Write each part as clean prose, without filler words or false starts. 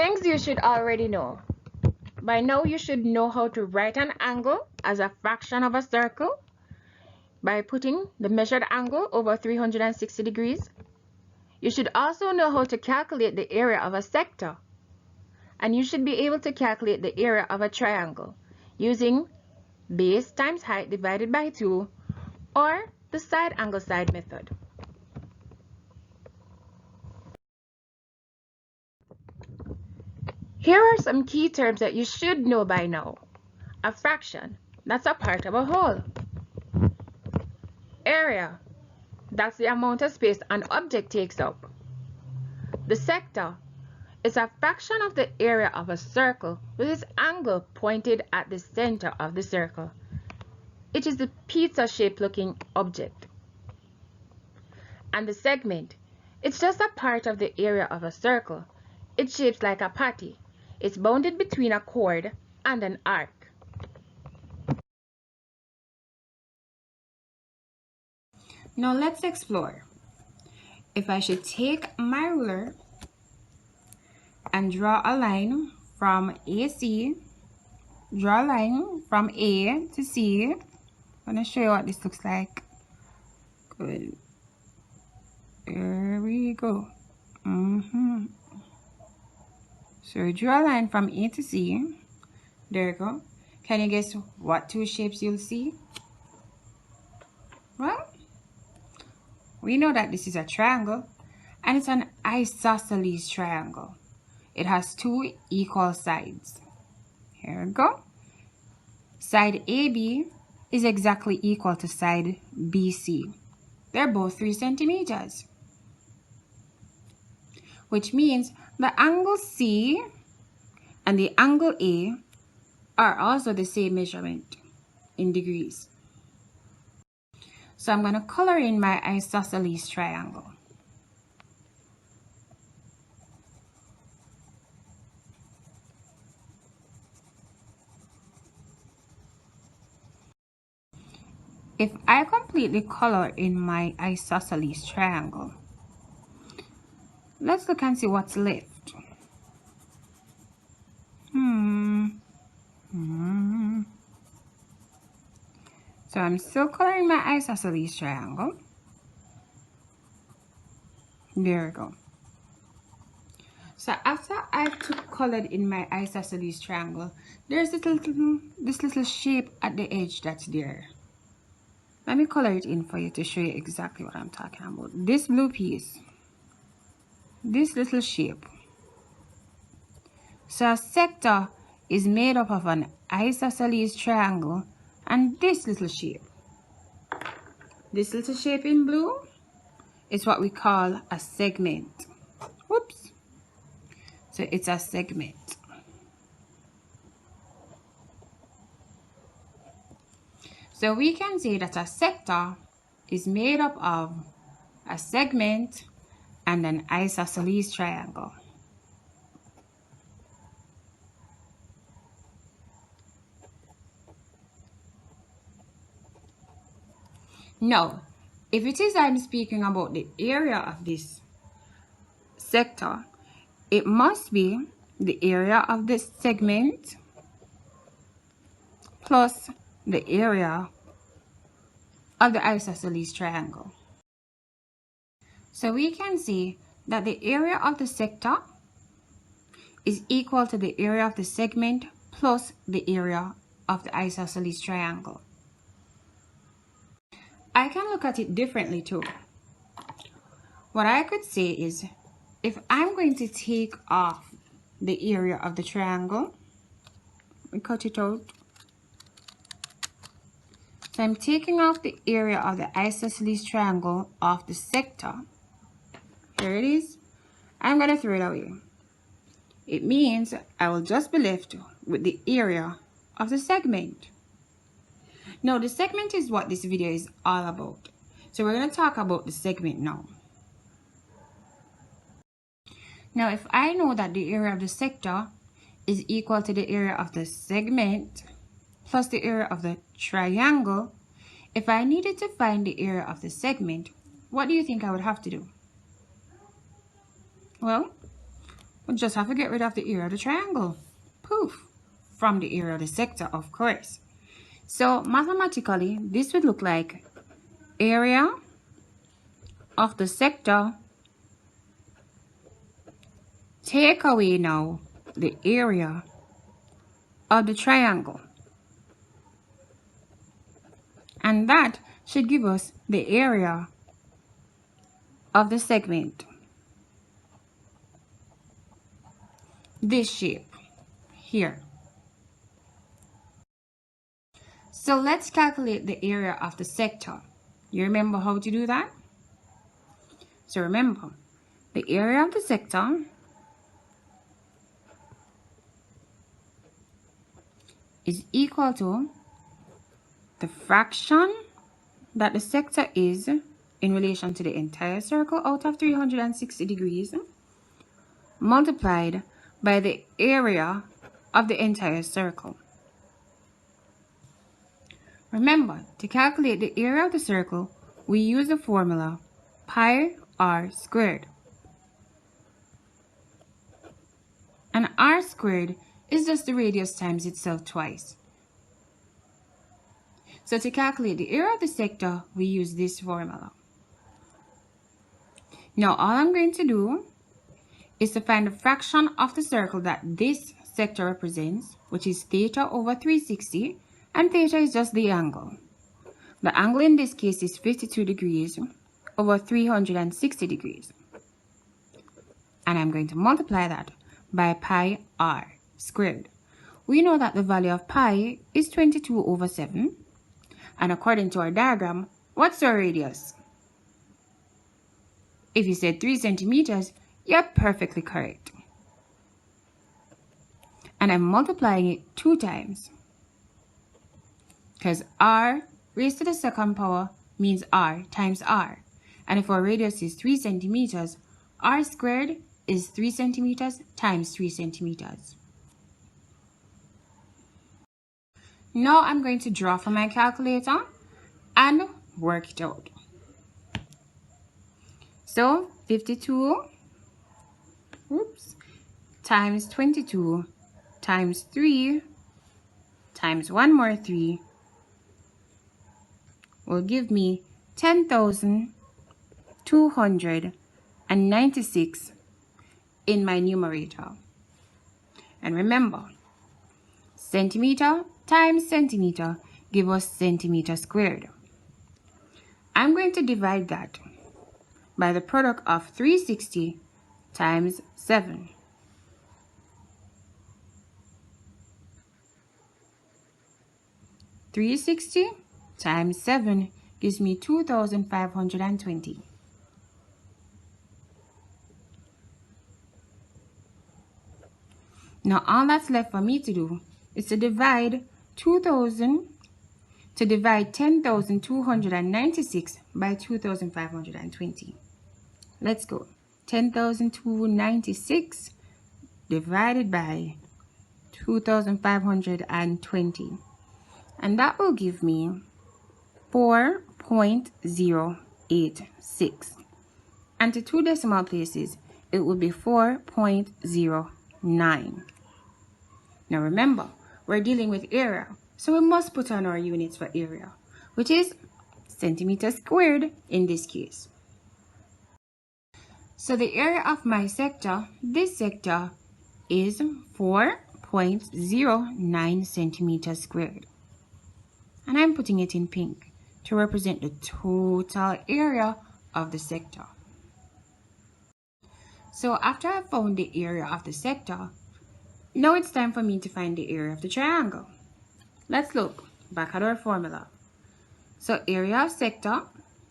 Things you should already know. By now, you should know how to write an angle as a fraction of a circle by putting the measured angle over 360 degrees. You should also know how to calculate the area of a sector. And you should be able to calculate the area of a triangle using base times height divided by 2 or the side angle side method. Here are some key terms that you should know by now. A fraction, that's a part of a whole. Area, that's the amount of space an object takes up. The sector is a fraction of the area of a circle with its angle pointed at the center of the circle. It is the pizza-shaped looking object. And the segment, it's just a part of the area of a circle. It's shaped like a patty. It's bounded between a chord and an arc. Now let's explore. If I should take my ruler and draw a line from AC, draw a line from A to C. I'm going to show you what this looks like. Good. There we go. So we draw a line from A to C. There you go. Can you guess what two shapes you'll see? Well, we know that this is a triangle, and it's an isosceles triangle. It has two equal sides. Here we go. Side AB is exactly equal to side BC. They're both 3 centimeters. Which means the angle C and the angle A are also the same measurement in degrees. So I'm going to color in my isosceles triangle. If I completely color in my isosceles triangle, let's look and see what's left. So I'm still coloring my isosceles triangle. There we go. So after I've colored in my isosceles triangle, there's this little shape at the edge that's there. Let me color it in for you to show you exactly what I'm talking about. This blue piece, this little shape. So a sector is made up of an isosceles triangle and this little shape. This little shape in blue is what we call a segment. Whoops. So it's a segment. So we can say that a sector is made up of a segment and an isosceles triangle. Now, if it is I'm speaking about the area of this sector, it must be the area of this segment plus the area of the isosceles triangle. So we can see that the area of the sector is equal to the area of the segment plus the area of the isosceles triangle. I can look at it differently too. What I could say is, if I'm going to take off the area of the triangle, we cut it out. So I'm taking off the area of the isosceles triangle off the sector. Here it is. I'm going to throw it away. It means I will just be left with the area of the segment. Now, the segment is what this video is all about. So we're going to talk about the segment now. Now, if I know that the area of the sector is equal to the area of the segment plus the area of the triangle, if I needed to find the area of the segment, what do you think I would have to do? Well, we just have to get rid of the area of the triangle. Poof! From the area of the sector, of course. So mathematically, this would look like area of the sector, take away now the area of the triangle. And that should give us the area of the segment. This shape here. So let's calculate the area of the sector. You remember how to do that? So remember, the area of the sector is equal to the fraction that the sector is in relation to the entire circle out of 360 degrees multiplied by the area of the entire circle. Remember, to calculate the area of the circle, we use the formula pi r squared. And r squared is just the radius times itself twice. So to calculate the area of the sector, we use this formula. Now all I'm going to do is to find the fraction of the circle that this sector represents, which is theta over 360, and theta is just the angle. The angle in this case is 52 degrees over 360 degrees. And I'm going to multiply that by pi r squared. We know that the value of pi is 22 over 7. And according to our diagram, what's our radius? If you said 3 centimeters, you're perfectly correct. And I'm multiplying it 2 times. Because r raised to the second power means r times r. And if our radius is 3 centimeters, r squared is 3 centimeters times 3 centimeters. Now I'm going to draw for my calculator and work it out. So 52 times 22 times 3 times one more 3 will give me 10,296 in my numerator. And remember, centimeter times centimeter give us centimeter squared. I'm going to divide that by the product of 360 times 7. (360 times 7 gives me 2,520. Now all that's left for me to do is to divide 10,296 by 2,520. Let's go. 10,296 divided by 2,520. And that will give me 4.086. And to 2 decimal places, it will be 4.09. Now remember, we're dealing with area, so we must put on our units for area, which is centimeters squared in this case. So the area of my sector, this sector, is 4.09 centimeters squared. And I'm putting it in pink to represent the total area of the sector. So after I've found the area of the sector, now it's time for me to find the area of the triangle. Let's look back at our formula. So area of sector,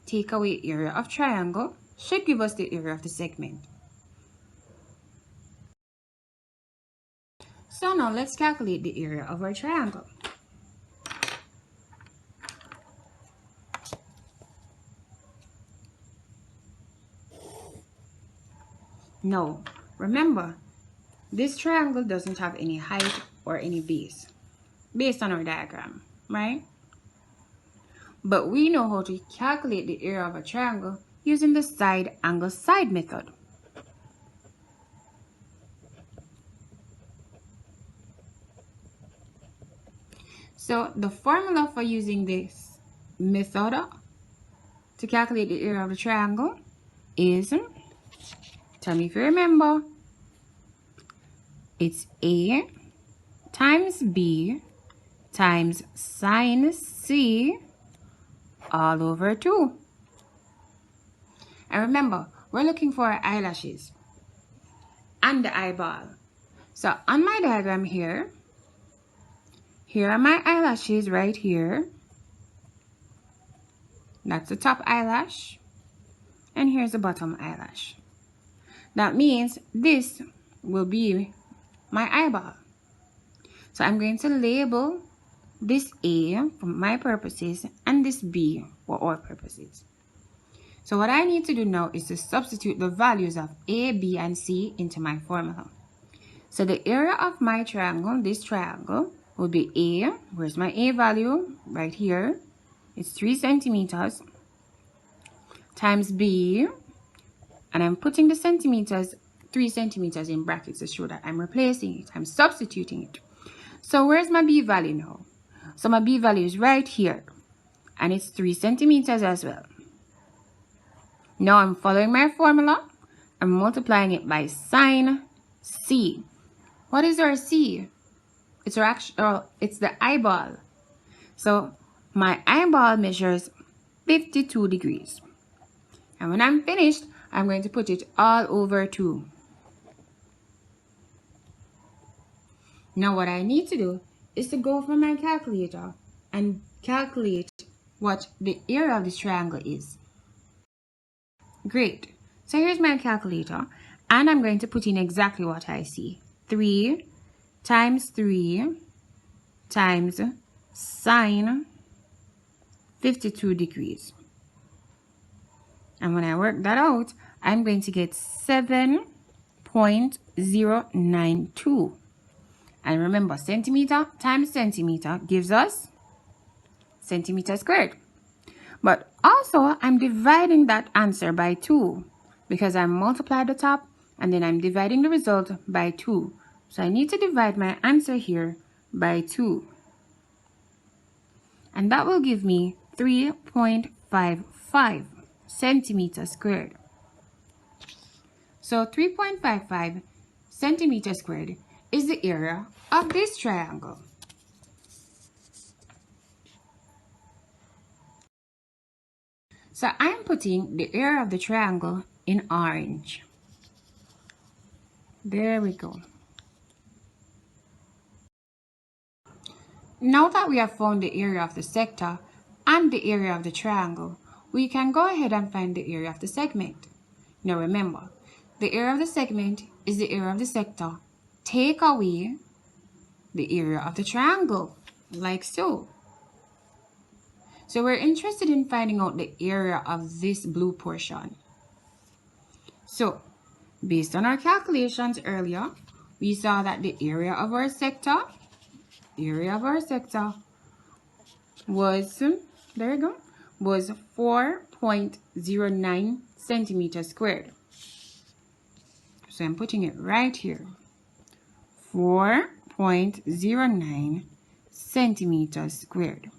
take away area of triangle, should give us the area of the segment. So now let's calculate the area of our triangle. Now, remember, this triangle doesn't have any height or any base, based on our diagram, right? But we know how to calculate the area of a triangle using the side angle side method. So the formula for using this method to calculate the area of the triangle is, tell me if you remember, it's A times B times sine C all over 2. And remember, we're looking for our eyelashes and the eyeball. So on my diagram here are my eyelashes right here. That's the top eyelash. And here's the bottom eyelash. That means this will be my eyeball. So I'm going to label this A for my purposes and this B for our purposes. So what I need to do now is to substitute the values of A, B, and C into my formula. So the area of my triangle, this triangle, will be A. Where's my A value? Right here. It's 3 centimeters times B. And I'm putting the centimeters, 3 centimeters in brackets to show that I'm replacing it. I'm substituting it. So where's my B value now? So my B value is right here. And it's 3 centimeters as well. Now I'm following my formula. I'm multiplying it by sine C. What is our C? It's our it's the eyeball. So my eyeball measures 52 degrees. And when I'm finished, I'm going to put it all over 2. Now what I need to do is to go for my calculator and calculate what the area of this triangle is. Great. So here's my calculator, and I'm going to put in exactly what I see. 3 times 3 times sine 52 degrees. And when I work that out, I'm going to get 7.092. And remember, centimeter times centimeter gives us centimeter squared. But also, I'm dividing that answer by 2 because I multiplied the top and then I'm dividing the result by 2. So I need to divide my answer here by 2. And that will give me 3.55 centimeters squared. So 3.55 centimeters squared is the area of this triangle. So I'm putting the area of the triangle in orange. There we go. Now that we have found the area of the sector and the area of the triangle, we can go ahead and find the area of the segment. Now remember, the area of the segment is the area of the sector. Take away the area of the triangle, like so. So we're interested in finding out the area of this blue portion. So, based on our calculations earlier, we saw that the area of our sector was, there you go, was 4.09 centimeters squared. So I'm putting it right here. 4.09 centimeters squared.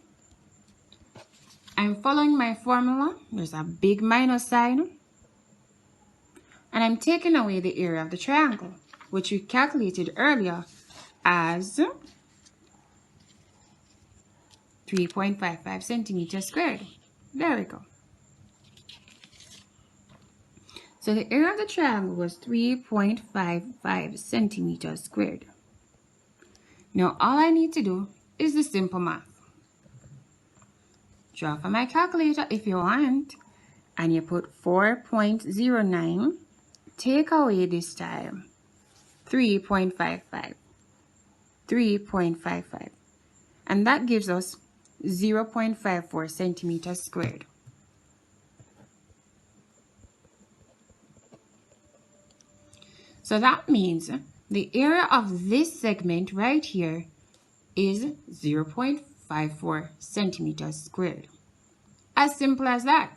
I'm following my formula. There's a big minus sign. And I'm taking away the area of the triangle, which we calculated earlier as 3.55 centimeters squared. There we go. So the area of the triangle was 3.55 centimeters squared. Now all I need to do is the simple math. Draw for my calculator if you want, and you put 4.09, take away this time 3.55, and that gives us 0.54 centimeters squared. So that means the area of this segment right here is 0.54 centimeters squared. As simple as that.